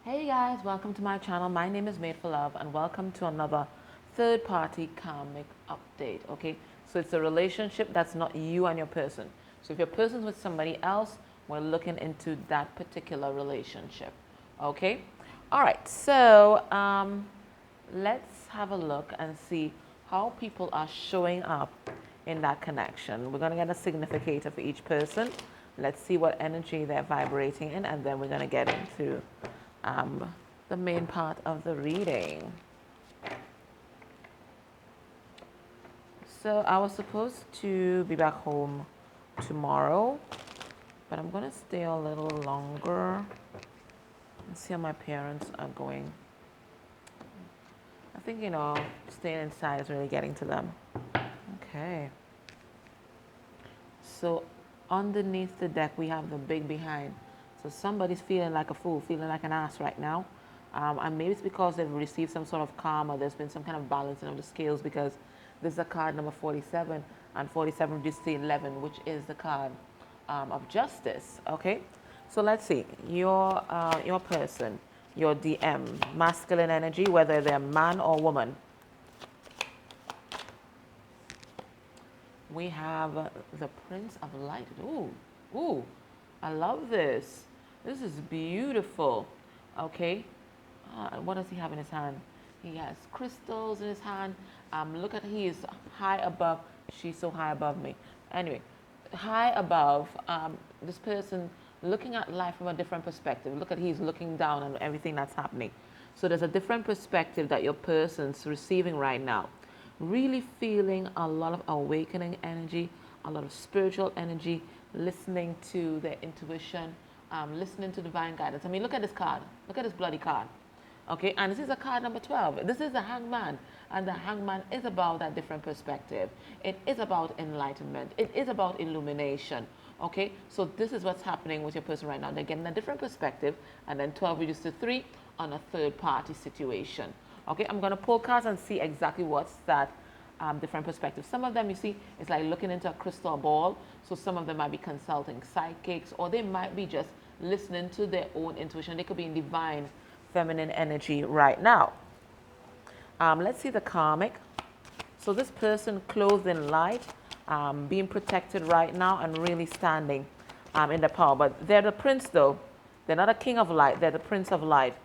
Hey guys, welcome to my channel. My name is Made for Love and welcome to another third-party karmic update. Okay, so it's a relationship that's not you and your person. So if your person's with somebody else, we're looking into that particular relationship. Okay, all right, so let's have a look and see how people are showing up in that connection. We're going to get a significator for each person. Let's see what energy they're vibrating in, and then we're going to get into the main part of the reading. So I was supposed to be back home tomorrow, but I'm going to stay a little longer and see how my parents are going. I think, staying inside is really getting to them. Okay. So underneath the deck, we have the big behind. So somebody's feeling like a fool, feeling like an ass right now. And maybe it's because they've received some sort of karma. There's been some kind of balancing of the scales because this is a card number 47, and 47 reduced to 11, which is the card of justice. Okay, so let's see your person, your DM, masculine energy, whether they're man or woman. We have the Prince of Light. Ooh, I love this. This is beautiful. Okay, what does he have in his hand? He has crystals in his hand. Look at, he is high above. She's so high above me. Anyway, high above this person, looking at life from a different perspective. Look at, he's looking down on everything that's happening. So there's a different perspective that your person's receiving right now. Really feeling a lot of awakening energy, a lot of spiritual energy, listening to their intuition, listening to divine guidance. I mean, look at this card. Look at this bloody card. Okay, and this is a card number 12. This is the Hangman, and the Hangman is about that different perspective. It is about enlightenment. It is about illumination. Okay, so this is what's happening with your person right now. They're getting a different perspective, and then 12 reduced to 3 on a third-party situation. Okay, I'm going to pull cards and see exactly what's that different perspective. Some of them, you see, it's like looking into a crystal ball. So some of them might be consulting psychics, or they might be just listening to their own intuition. They could be in divine feminine energy right now. Let's see the karmic. So this person clothed in light, being protected right now and really standing in the power. But they're the prince though. They're not a king of light. They're the prince of light.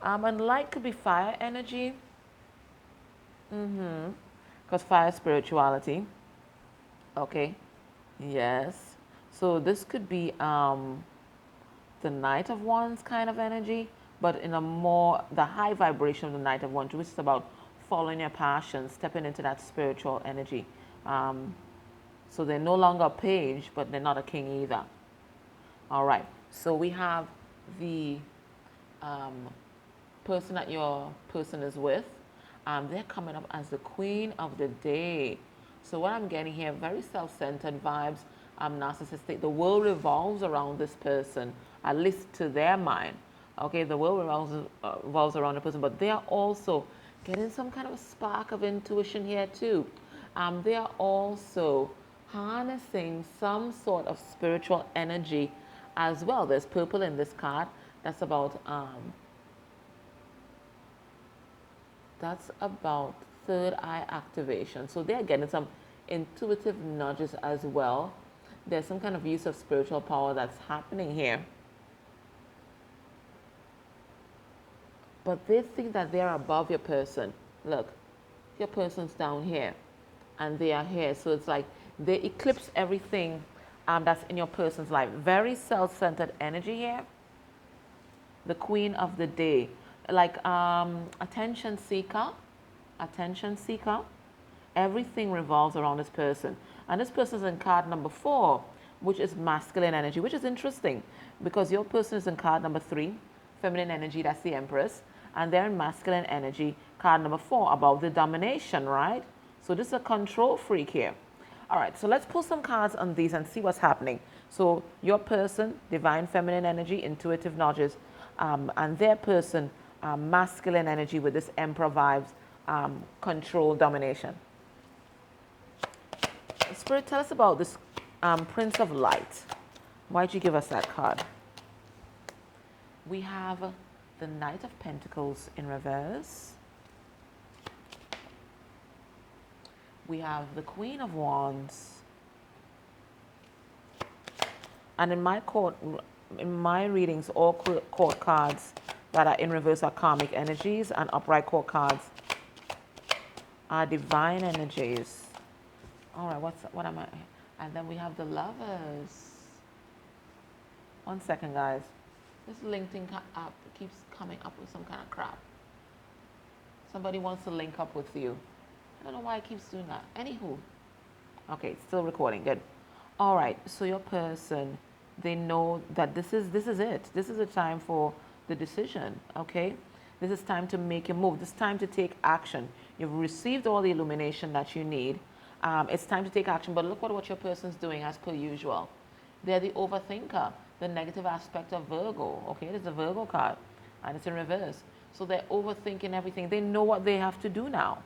And light could be fire energy. Because fire is spirituality. Okay. Yes. So this could be the Knight of Wands kind of energy, but in a more, the high vibration of the Knight of Wands, which is about following your passion, stepping into that spiritual energy. So they're no longer a page, but they're not a king either. All right. So we have the person that your person is with. They're coming up as the queen of the day. So what I'm getting here, very self-centered vibes, narcissistic. The world revolves around this person, at least to their mind. Okay, the world revolves around the person, but they are also getting some kind of a spark of intuition here too. They are also harnessing some sort of spiritual energy as well. There's purple in this card. That's about third eye activation. So they're getting some intuitive nudges as well. There's some kind of use of spiritual power that's happening here. But they think that they're above your person. Look, your person's down here and they are here. So it's like they eclipse everything that's in your person's life. Very self-centered energy here. The queen of the day. Like attention seeker. Everything revolves around this person. And this person is in card number 4, which is masculine energy, which is interesting because your person is in card number 3, feminine energy, that's the Empress. And they're in masculine energy, card number 4, about the domination, right? So this is a control freak here. All right, so let's pull some cards on these and see what's happening. So your person, divine feminine energy, intuitive nudges, and their person, masculine energy with this Emperor vibes, control, domination. Spirit, tell us about this Prince of Light. Why'd you give us that card? We have the Knight of Pentacles in reverse. We have the Queen of Wands. And in my readings, all court cards that are in reverse are karmic energies, and upright court cards are divine energies. All right, what am I? And then we have the Lovers. 1 second, guys. This LinkedIn app keeps coming up with some kind of crap. Somebody wants to link up with you. I don't know why it keeps doing that. Anywho. Okay, it's still recording. Good. All right, so your person, they know that this is it. This is a time for the decision, okay? This is time to make a move. This is time to take action. You've received all the illumination that you need. It's time to take action, but look what your person's doing as per usual. They're the overthinker, the negative aspect of Virgo, okay? There's a Virgo card, and it's in reverse. So they're overthinking everything. They know what they have to do now,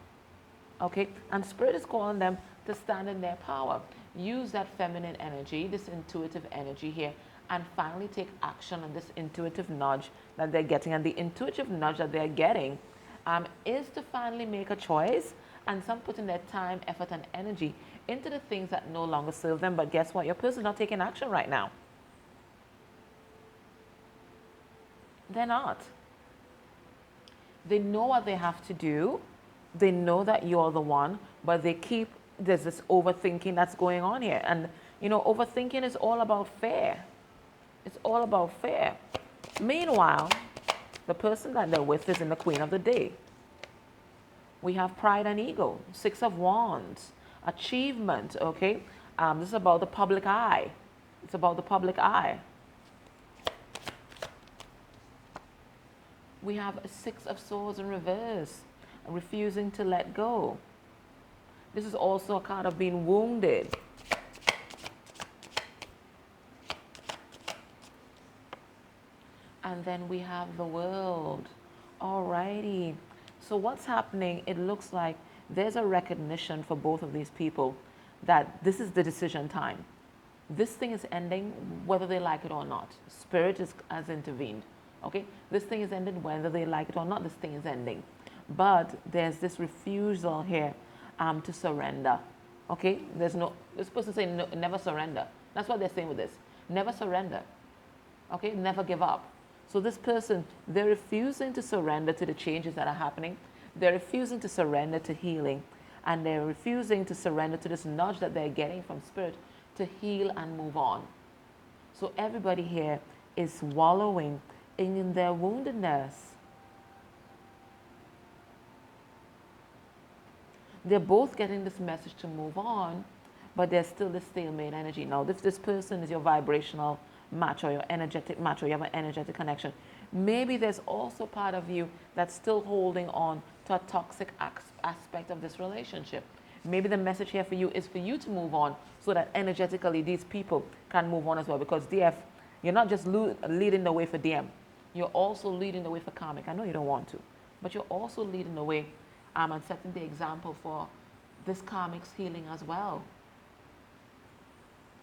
okay? And Spirit is calling them to stand in their power. Use that feminine energy, this intuitive energy here, and finally take action on this intuitive nudge that they're getting. And the intuitive nudge that they're getting is to finally make a choice, and some putting their time, effort, and energy into the things that no longer serve them. But guess what? Your person's not taking action right now. They're not. They know what they have to do. They know that you're the one, but there's this overthinking that's going on here. And, overthinking is all about fear. It's all about fear. Meanwhile, the person that they're with is in the Queen of the Day. We have pride and ego, 6 of Wands, achievement, okay? This is about the public eye. It's about the public eye. We have a 6 of Swords in reverse, refusing to let go. This is also a card of being wounded. And then we have the World. Alrighty. So what's happening, it looks like there's a recognition for both of these people that this is the decision time. This thing is ending whether they like it or not. Spirit has intervened. Okay? This thing is ended whether they like it or not. This thing is ending. But there's this refusal here to surrender. Okay? This person saying no, never surrender. That's what they're saying with this. Never surrender. Okay? Never give up. So this person, they're refusing to surrender to the changes that are happening. They're refusing to surrender to healing. And they're refusing to surrender to this nudge that they're getting from Spirit to heal and move on. So everybody here is wallowing in their woundedness. They're both getting this message to move on, but there's still this stalemate energy. Now, if this person is your vibrational match or your energetic match, or you have an energetic connection, maybe there's also part of you that's still holding on to a toxic aspect of this relationship. Maybe the message here for you is for you to move on so that energetically these people can move on as well. Because DF, you're not just leading the way for DM, you're also leading the way for Karmic. I know you don't want to, but you're also leading the way and setting the example for this Karmic's healing as well.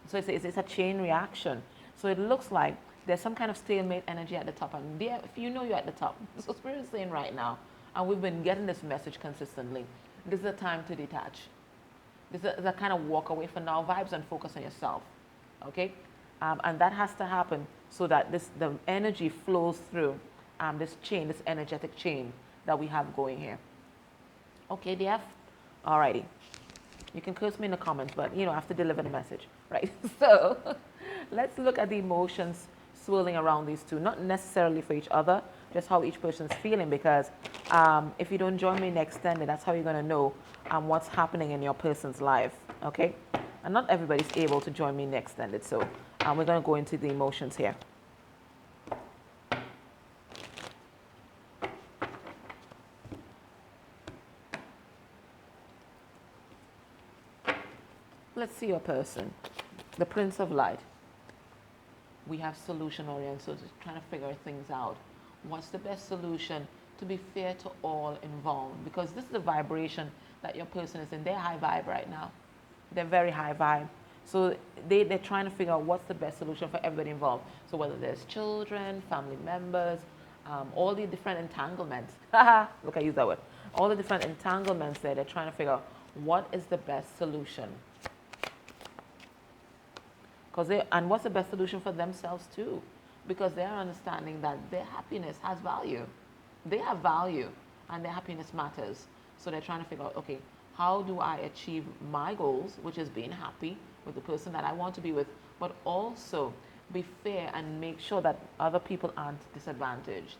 So it's a chain reaction. So it looks like there's some kind of stalemate energy at the top. And if you know you're at the top, so Spirit is saying right now, and we've been getting this message consistently, this is a time to detach. This is a kind of walk away for now vibes and focus on yourself. Okay? And that has to happen so that the energy flows through this chain, this energetic chain that we have going here. Okay, DF? Alrighty. You can curse me in the comments, but I have to deliver the message, right? So let's look at the emotions swirling around these two, not necessarily for each other, just how each person's feeling, because if you don't join me in Extended, that's how you're going to know what's happening in your person's life, okay? And not everybody's able to join me in Extended, so we're going to go into the emotions here. Let's see your person. The Prince of Light. We have solution oriented, so just trying to figure things out. What's the best solution to be fair to all involved? Because this is the vibration that your person is in. They're high vibe right now. They're very high vibe. So they're trying to figure out what's the best solution for everybody involved. So whether there's children, family members, all the different entanglements. Look, I use that word. All the different entanglements there, they're trying to figure out what is the best solution. And what's the best solution for themselves too? Because they're understanding that their happiness has value. They have value and their happiness matters. So they're trying to figure out, okay, how do I achieve my goals, which is being happy with the person that I want to be with, but also be fair and make sure that other people aren't disadvantaged.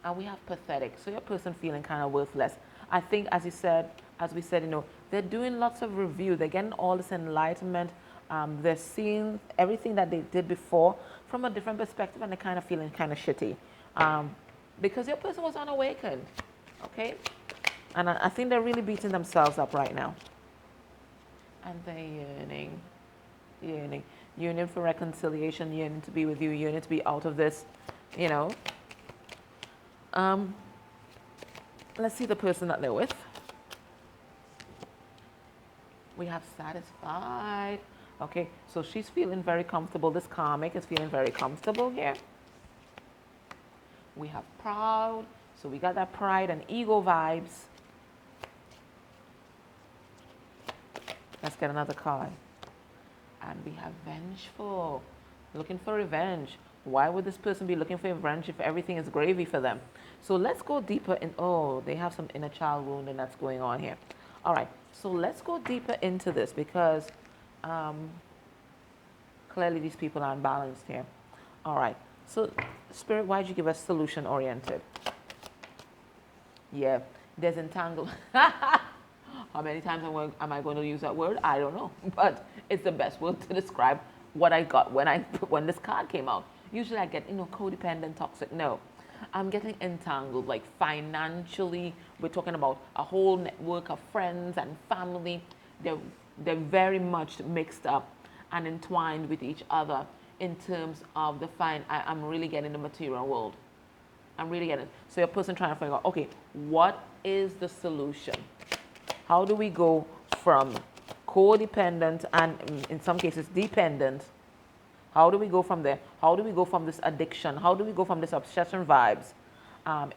And we have pathetic. So your person feeling kind of worthless. I think, as we said, they're doing lots of review. They're getting all this enlightenment. They're seeing everything that they did before from a different perspective, and they're kind of feeling kind of shitty because your person was unawakened, okay? And I think they're really beating themselves up right now. And they're yearning for reconciliation, yearning to be with you, yearning to be out of this, you know. Let's see the person that they're with. We have satisfied. Okay, so she's feeling very comfortable. This karmic is feeling very comfortable here. We have proud. So we got that pride and ego vibes. Let's get another card. And we have vengeful. Looking for revenge. Why would this person be looking for revenge if everything is gravy for them? So let's go deeper in. Oh, they have some inner child wounding that's going on here. All right, so let's go deeper into this because clearly these people are unbalanced here. All right, so Spirit, why did you give us solution oriented? Yeah, there's entangled. How many times am I going to use that word? I don't know, but it's the best word to describe what I got when this card came out. Usually I get, codependent, toxic. No, I'm getting entangled, like financially. We're talking about a whole network of friends and family. They're very much mixed up and entwined with each other in terms of the I'm really getting the material world. I'm really getting it. So your person trying to figure out, okay, what is the solution? How do we go from codependent and in some cases dependent? How do we go from there? How do we go from this addiction? How do we go from this obsession vibes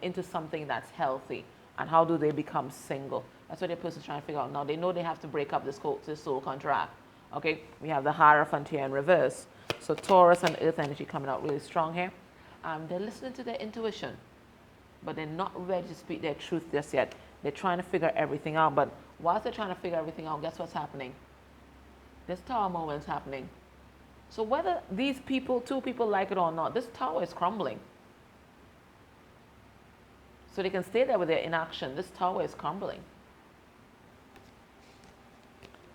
into something that's healthy? And how do they become single? That's what the person's trying to figure out. Now, they know they have to break up this soul contract. Okay? We have the Hierophant here in reverse. So Taurus and Earth energy coming out really strong here. They're listening to their intuition, but they're not ready to speak their truth just yet. They're trying to figure everything out. But whilst they're trying to figure everything out, guess what's happening? There's tower moments happening. So whether these people, two people like it or not, this tower is crumbling. So they can stay there with their inaction. This tower is crumbling.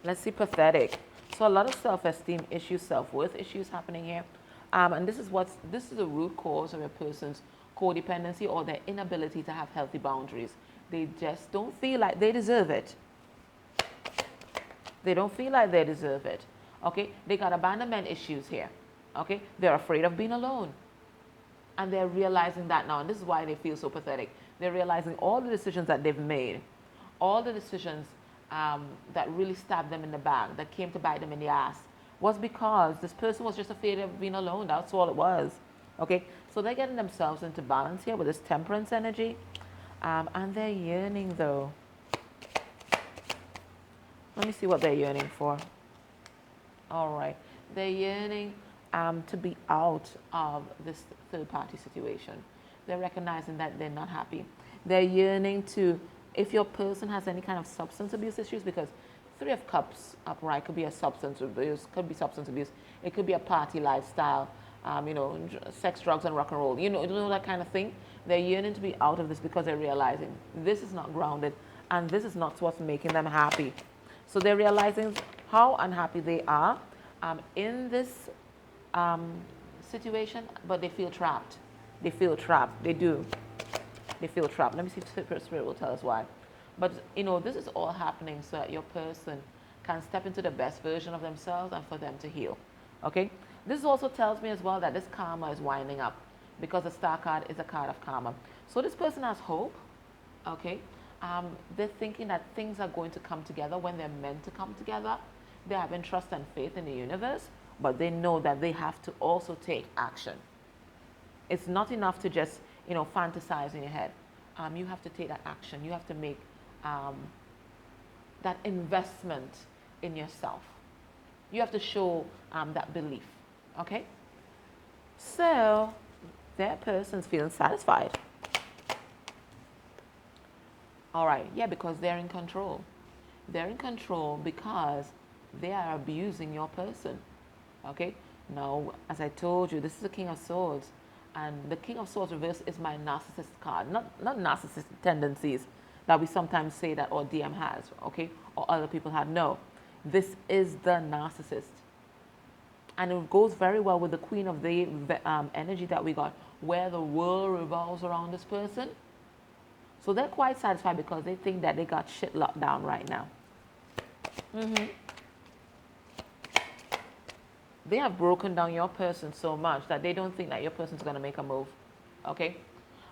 Let's see pathetic. So a lot of self-esteem issues, self-worth issues happening here. And this is the root cause of a person's codependency or their inability to have healthy boundaries. They just don't feel like they deserve it. They don't feel like they deserve it. Okay, they got abandonment issues here. Okay, they're afraid of being alone. And they're realizing that now, and this is why they feel so pathetic. They're realizing all the decisions that they've made, all the decisions that really stabbed them in the back, that came to bite them in the ass, was because this person was just afraid of being alone. That's all it was. Okay, so they're getting themselves into balance here with this temperance energy. And they're yearning though. Let me see what they're yearning for. All right, they're yearning to be out of this third-party situation. They're recognizing that they're not happy. They're yearning to, if your person has any kind of substance abuse issues, because Three of Cups upright could be a substance abuse, could be substance abuse. It could be a party lifestyle, sex, drugs, and rock and roll. You know that kind of thing. They're yearning to be out of this because they're realizing this is not grounded and this is not what's making them happy. So they're realizing how unhappy they are in this situation, but they feel trapped. They feel trapped. They do. They feel trapped. Let me see if Spirit will tell us why. But, this is all happening so that your person can step into the best version of themselves and for them to heal. Okay? This also tells me as well that this karma is winding up because the Star card is a card of karma. So this person has hope. Okay? They're thinking that things are going to come together when they're meant to come together. They're having trust and faith in the universe, but they know that they have to also take action It's not enough to just, fantasize in your head. You have to take that action. You have to make that investment in yourself. You have to show that belief. Okay? So, that person's feeling satisfied. All right, yeah, because they're in control. They're in control because they are abusing your person. Okay? Now, as I told you, this is the King of Swords. And the King of Swords reverse is my narcissist card. Not narcissistic tendencies that we sometimes say that or DM has, okay? Or other people have. No. This is the narcissist. And it goes very well with the Queen of the energy that we got, where the world revolves around this person. So they're quite satisfied because they think that they got shit locked down right now. They have broken down your person so much that they don't think that your person's going to make a move. Okay?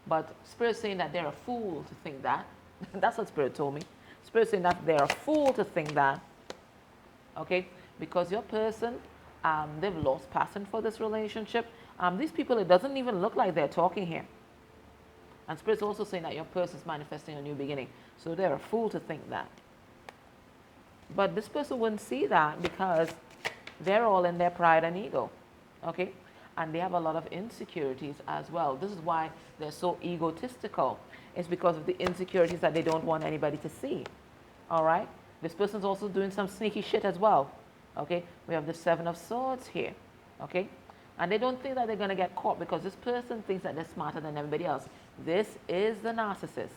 But Spirit's saying that they're a fool to think that. That's what Spirit told me. Spirit's saying that they're a fool to think that. Okay? Because your person, they've lost passion for this relationship. These people, it doesn't even look like they're talking here. And Spirit's also saying that your person's manifesting a new beginning. So they're a fool to think that. But this person wouldn't see that because they're all in their pride and ego, okay? And they have a lot of insecurities as well. This is why they're so egotistical. It's because of the insecurities that they don't want anybody to see, all right? This person's also doing some sneaky shit as well, okay? We have the Seven of Swords here, okay? And they don't think that they're going to get caught because this person thinks that they're smarter than everybody else. This is the narcissist.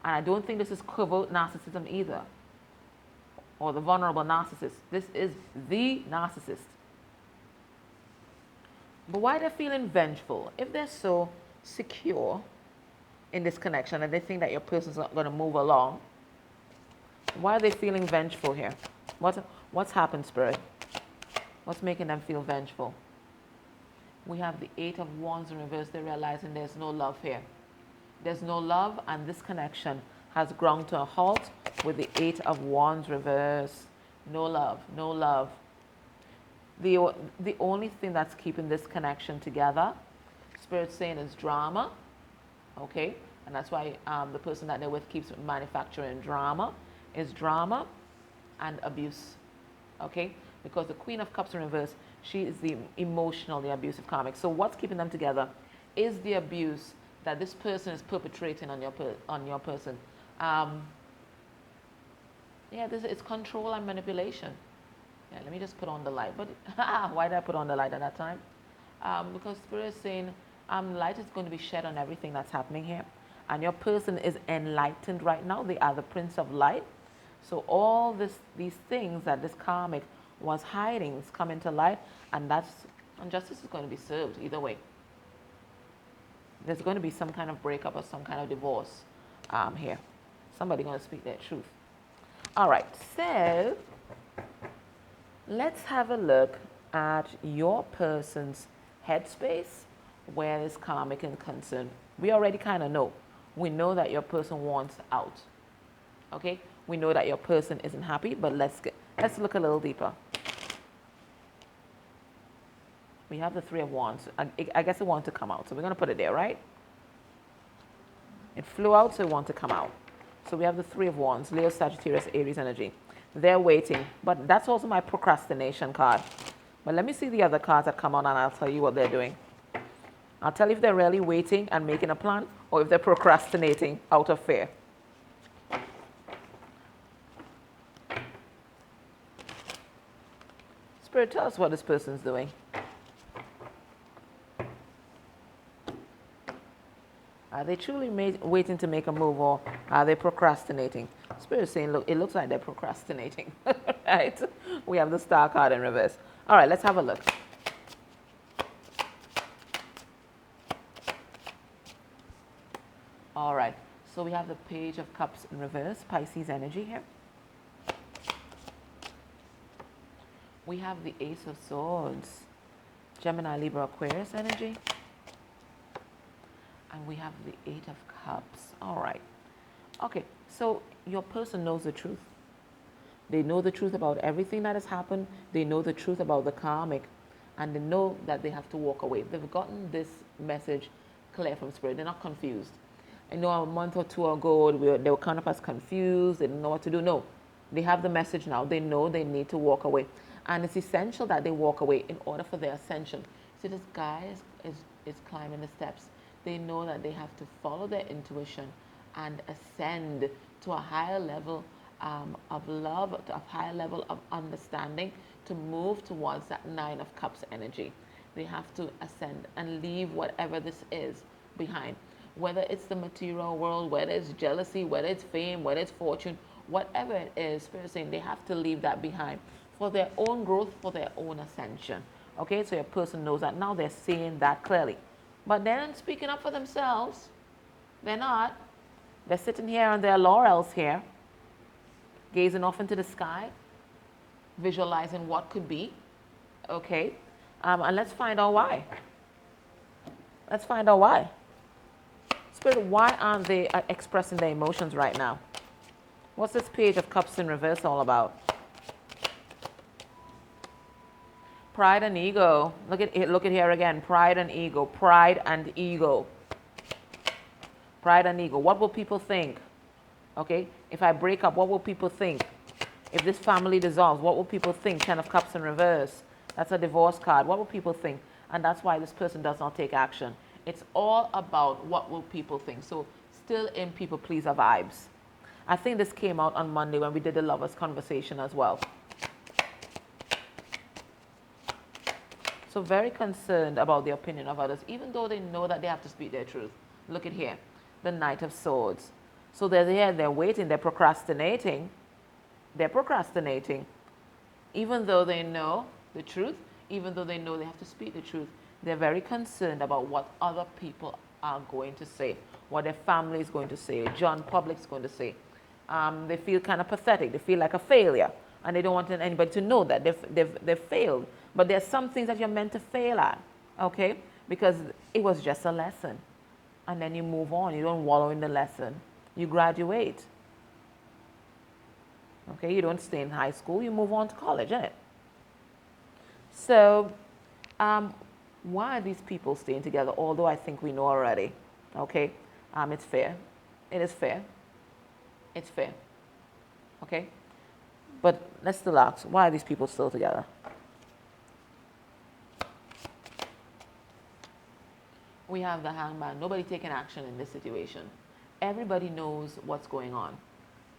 And I don't think this is covert narcissism either, or the vulnerable narcissist. This is the narcissist. But why they're feeling vengeful? If they're so secure in this connection and they think that your person's not going to move along, why are they feeling vengeful here? What's happened, Spirit? What's making them feel vengeful? We have the Eight of Wands in reverse. They're realizing there's no love here. There's no love, and this connection has ground to a halt with the Eight of Wands reverse. No love, no love. The only thing that's keeping this connection together, Spirit's saying, is drama, okay? And that's why the person that they're with keeps manufacturing drama, is drama and abuse, okay? Because the Queen of Cups in reverse, she is the emotionally abusive karmic. So what's keeping them together is the abuse that this person is perpetrating on your person. It's control and manipulation. Yeah, let me just put on the light. But why did I put on the light at that time? Because Spirit is saying light is going to be shed on everything that's happening here. And your person is enlightened right now. They are the Prince of Light. So all these things that this karmic was hiding is coming to light. And justice is going to be served either way. There's going to be some kind of breakup or some kind of divorce here. Somebody's going to speak their truth. All right, so let's have a look at your person's headspace where this karmic is concerned. We already kind of know. We know that your person wants out. Okay? We know that your person isn't happy, but let's look a little deeper. We have the Three of Wands. I guess it wants to come out, so we're going to put it there, right? It flew out, so it wants to come out. So we have the Three of Wands, Leo, Sagittarius, Aries energy. They're waiting, but that's also my procrastination card. But let me see the other cards that come on, and I'll tell you what they're doing. I'll tell you if they're really waiting and making a plan, or if they're procrastinating out of fear. Spirit, tell us what this person's doing. Are they truly waiting to make a move, or are they procrastinating? Spirit is saying, look, it looks like they're procrastinating. Right? We have the Star card in reverse. All right, let's have a look. All right, so we have the Page of Cups in reverse, Pisces energy here. We have the Ace of Swords, Gemini, Libra, Aquarius energy. And we have the Eight of Cups. All right. Okay, so your person knows the truth. They know the truth about everything that has happened. They know the truth about the karmic. And they know that they have to walk away. They've gotten this message clear from Spirit. They're not confused. I know a month or two ago, they were kind of as confused. They didn't know what to do. No, they have the message now. They know they need to walk away. And it's essential that they walk away in order for their ascension. See, this guy is climbing the steps. They know that they have to follow their intuition and ascend to a higher level of love, to a higher level of understanding, to move towards that Nine of Cups energy. They have to ascend and leave whatever this is behind. Whether it's the material world, whether it's jealousy, whether it's fame, whether it's fortune, whatever it is, Spirit is saying they have to leave that behind for their own growth, for their own ascension. Okay, so your person knows that now. They're seeing that clearly. But then speaking up for themselves, they're not. They're sitting here on their laurels here, gazing off into the sky, visualizing what could be. Okay, and let's find out why. Let's find out why. Spirit, why aren't they expressing their emotions right now? What's this Page of Cups in reverse all about? Pride and ego. Look at here again. Pride and ego. Pride and ego. Pride and ego. What will people think? Okay, if I break up, what will people think? If this family dissolves, what will people think? 10 of Cups in reverse. That's a divorce card. What will people think? And that's why this person does not take action. It's all about what will people think. So still in people pleaser vibes. I think this came out on Monday when we did the Lovers Conversation as well. So very concerned about the opinion of others, even though they know that they have to speak their truth. Look at here, the Knight of Swords. So they're there, they're waiting, they're procrastinating. They're procrastinating. Even though they know the truth, even though they know they have to speak the truth, they're very concerned about what other people are going to say, what their family is going to say, John Public's going to say. They feel kind of pathetic. They feel like a failure. And they don't want anybody to know that they've failed. But there's some things that you're meant to fail at, okay? Because it was just a lesson. And then you move on. You don't wallow in the lesson. You graduate. Okay, you don't stay in high school. You move on to college, isn't it? So, why are these people staying together? Although I think we know already, okay? It's fair. It is fair. It's fair, okay? But let's still ask, why are these people still together? We have the Hangman. Nobody taking action in this situation. Everybody knows what's going on.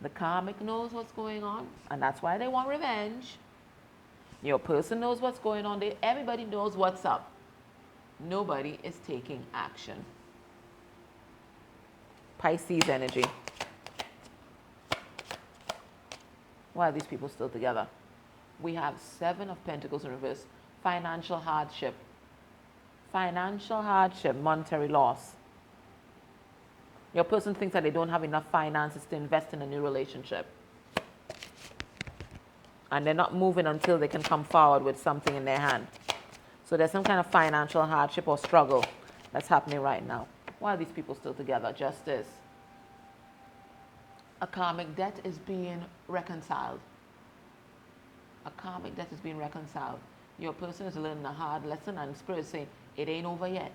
The Karmic knows what's going on, and that's why they want revenge. Your person knows what's going on. Everybody knows what's up. Nobody is taking action. Pisces energy. Why are these people still together? We have 7 of Pentacles in reverse. Financial hardship. Financial hardship, monetary loss. Your person thinks that they don't have enough finances to invest in a new relationship. And they're not moving until they can come forward with something in their hand. So there's some kind of financial hardship or struggle that's happening right now. Why are these people still together? Justice. A karmic debt is being reconciled. A karmic debt is being reconciled. Your person is learning a hard lesson, and Spirit is saying, it ain't over yet.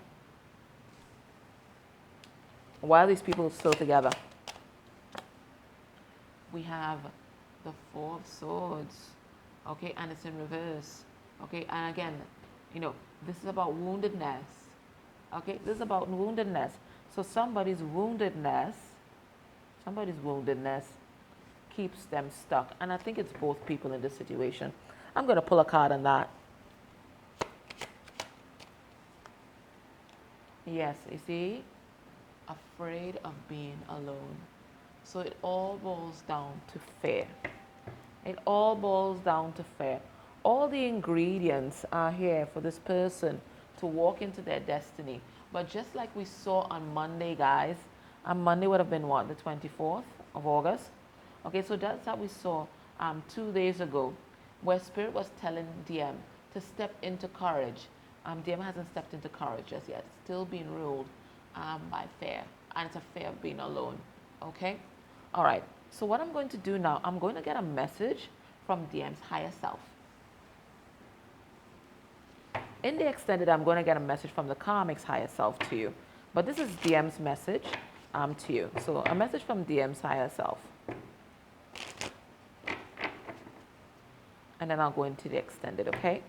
Why are these people still together? We have the 4 of Swords, okay, and it's in reverse, okay, and again, you know, this is about woundedness, okay, this is about woundedness. So somebody's woundedness keeps them stuck, and I think it's both people in this situation. I'm going to pull a card on that. Yes, you see, afraid of being alone. So it all boils down to fear. It all boils down to fear. All the ingredients are here for this person to walk into their destiny. But just like we saw on Monday, guys, on Monday would have been what, the 24th of August? Okay, so that's how we saw 2 days ago, where Spirit was telling DM to step into courage. DM hasn't stepped into courage just yet. It's still being ruled by fear. And it's a fear of being alone. Okay? All right. So what I'm going to do now, I'm going to get a message from DM's higher self. In the extended, I'm going to get a message from the Karmic's higher self to you. But this is DM's message to you. So a message from DM's higher self. And then I'll go into the extended, okay?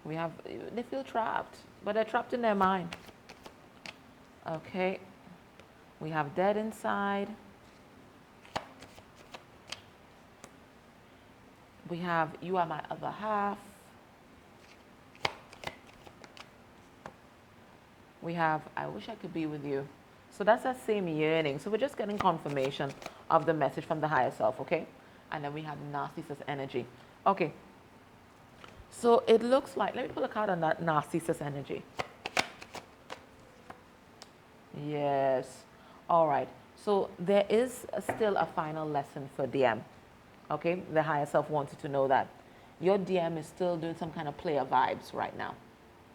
We have, they feel trapped, but they're trapped in their mind. Okay. We have dead inside. We have you are my other half. We have I wish I could be with you. So that's that same yearning. So we're just getting confirmation of the message from the higher self, okay? And then we have Narcissus energy. Okay. So it looks like, let me pull a card on that Narcissus energy. Yes. All right. So there is still a final lesson for DM. Okay. The higher self wants you to know that your DM is still doing some kind of player vibes right now.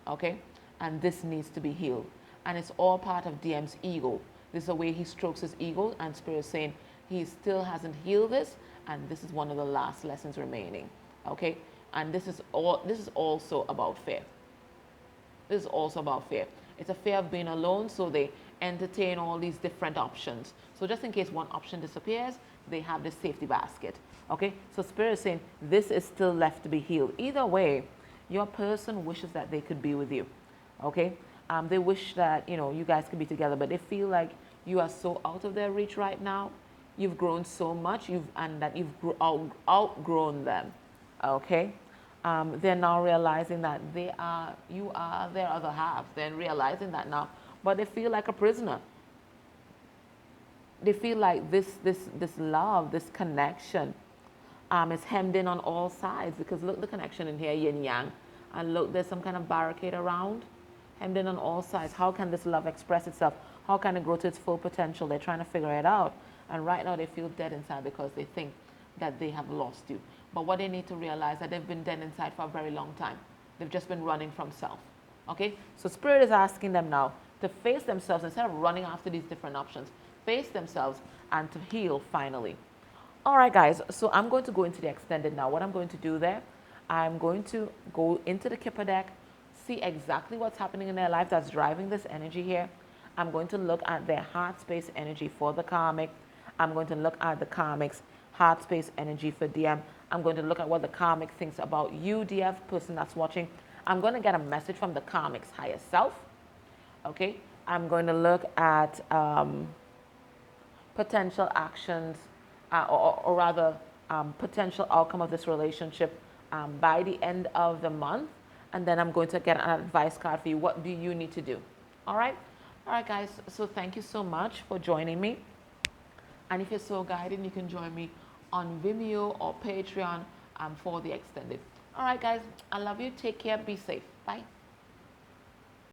Okay. And this needs to be healed. And it's all part of DM's ego. This is the way he strokes his ego, and Spirit is saying he still hasn't healed this, and this is one of the last lessons remaining. Okay. And this is also about fear. This is also about fear. It's a fear of being alone, so they entertain all these different options. So just in case one option disappears, they have this safety basket. Okay? So Spirit is saying this is still left to be healed. Either way, your person wishes that they could be with you. Okay? They wish that, you guys could be together, but they feel like you are so out of their reach right now. You've grown so much, and that you've outgrown them. Okay? They're now realizing that you are their other half. They're realizing that now, but they feel like a prisoner. They feel like this love, this connection, is hemmed in on all sides, because look, the connection in here, yin yang, and look, there's some kind of barricade around, hemmed in on all sides. How can this love express itself? How can it grow to its full potential? They're trying to figure it out, and right now they feel dead inside because they think that they have lost you. But what they need to realize that they've been dead inside for a very long time. They've just been running from self. Okay? So Spirit is asking them now to face themselves instead of running after these different options. Face themselves and to heal finally. All right, guys. So I'm going to go into the extended now. What I'm going to do there, I'm going to go into the Kipper deck, see exactly what's happening in their life that's driving this energy here. I'm going to look at their heart space energy for the Karmic. I'm going to look at the Karmic's heart space energy for DM. I'm going to look at what the Karmic thinks about you, DF, person that's watching. I'm going to get a message from the Karmic's higher self. Okay? I'm going to look at potential actions, or rather, potential outcome of this relationship by the end of the month. And then I'm going to get an advice card for you. What do you need to do? All right? All right, guys. So thank you so much for joining me. And if you're so guided, you can join me on Vimeo or Patreon for the extended. All right, guys. I love you. Take care. Be safe. Bye.